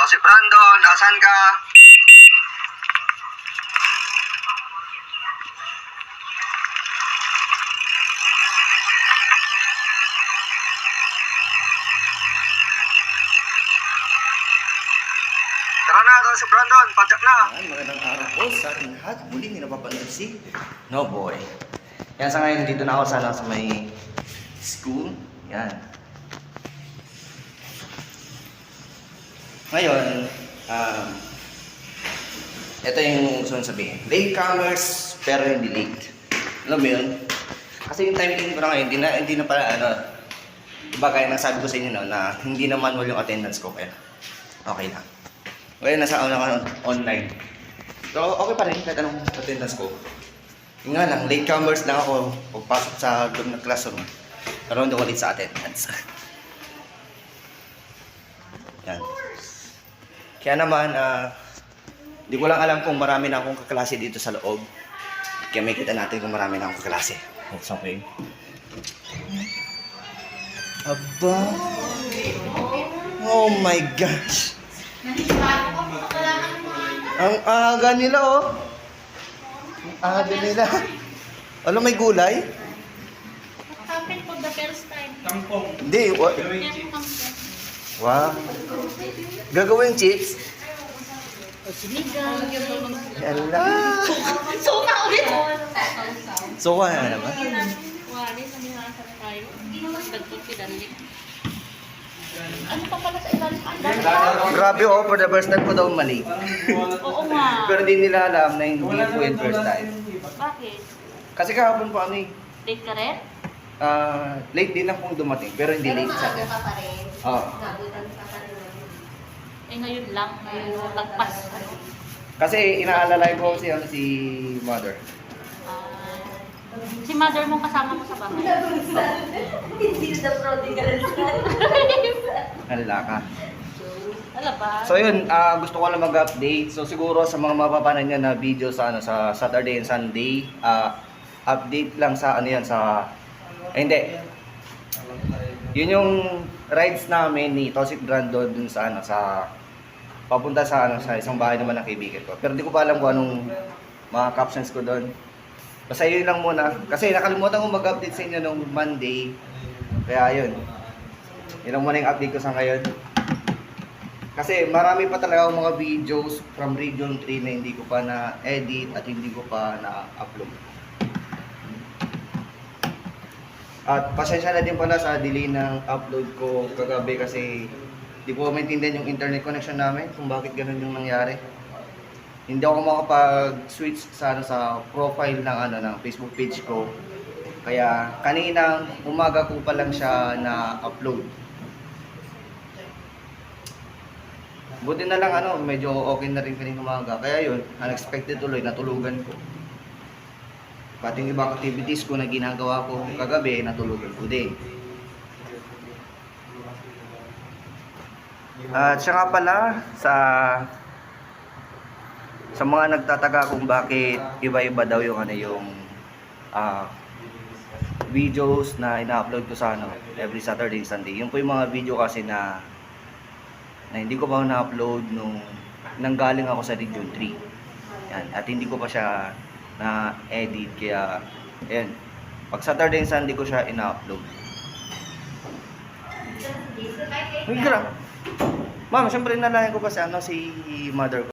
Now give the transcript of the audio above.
si Brandon, asan ka? Tara na, ito si Brandon, padyak na. Magandang araw po sa ating lahat. Muli may napapanood si No Boy. Yan, sa ngayon dito na ako sa may school. Yan. Ngayon, ito yung gusto kong sabihin. Late comers, pero hindi late. Alam mo yun? Kasi yung timing ko na ngayon, hindi na pala, iba kaya nang sabi ko sa inyo no, na hindi na manual yung attendance ko. Kaya, okay lang. Ngayon, nasa online. So, okay pa rin kahit anong attendance ko. Yung nga lang, late comers lang ako pagpasok sa loob ng classroom. Karoon doon ulit sa attendance. Yan. Kaya naman, di ko lang alam kung marami na akong kaklase dito sa loob. Kaya may kita natin kung marami na akong kaklase. It's okay. Aba! Oh my gosh! Ang aga nila oh! Ang aga nila! Alam, may gulay? Happen for the first time. Hindi, wow! Gagawin chips? Sinigang. Yala! Suka ulit! So, kaya naman? Wali, samihasan tayo. Nagpipidali. Ano pa pala sa ilalim? Ang dami. Grabe oh, for the first time ko daw mali. Oo nga. Pero di nila alam na hindi po yung first time. Bakit? Kasi kahapon po ano eh, Late ka rin? late din akong dumating, pero hindi late sa akin. Oo. Eh ngayon lang. Ngayon tagpas. Kasi inaalalay ko si mother. Si mother mo kasama mo sa bahay. Hindi na prodigal. Alala ka. Wala ba? So yun, gusto ko lang mag-update. So siguro sa mga mapapanan niya na video sa sa Saturday and Sunday, update lang sa sa hindi. Yun yung rides namin ni Tosik Brandon dun sa sa papunta sa sa isang bahay naman ng kaibigan ko. Pero di ko pa alam kung anong mga captions ko doon. Basta yun lang muna. Kasi nakalimutan ko mag-update sa inyo nung Monday. Kaya yun. Yun lang muna yung update ko sa ngayon. Kasi marami pa talaga akong mga videos from Region 3 na hindi ko pa na-edit at hindi ko pa na-upload. At pasensya na din pala sa delay ng upload ko kagabi kasi di ko maintindihan yung internet connection namin kung bakit ganun yung nangyari. Hindi ako makapag-switch sa sa profile ng ng Facebook page ko. Kaya kanina umaga ko pa lang siya na-upload. Buti na lang medyo okay na rin kanina umaga. Kaya yun, unexpected tuloy, natulugan ko. Pati yung ibang activities ko na ginagawa ko kagabi, natulugan ko din. At siya nga pala sa mga nagtataka kung bakit iba-iba daw yung videos na ina-upload ko sa every Saturday and Sunday. Yung po yung mga video kasi na hindi ko pa na-upload nung nanggaling ako sa Region 3. Yan, at hindi ko pa siya na-edit kaya ayan. Pag Saturday and Sunday ko siya ina-upload. Uy, gra. Ma'am, syempre nalayan ko kasi si mother ko.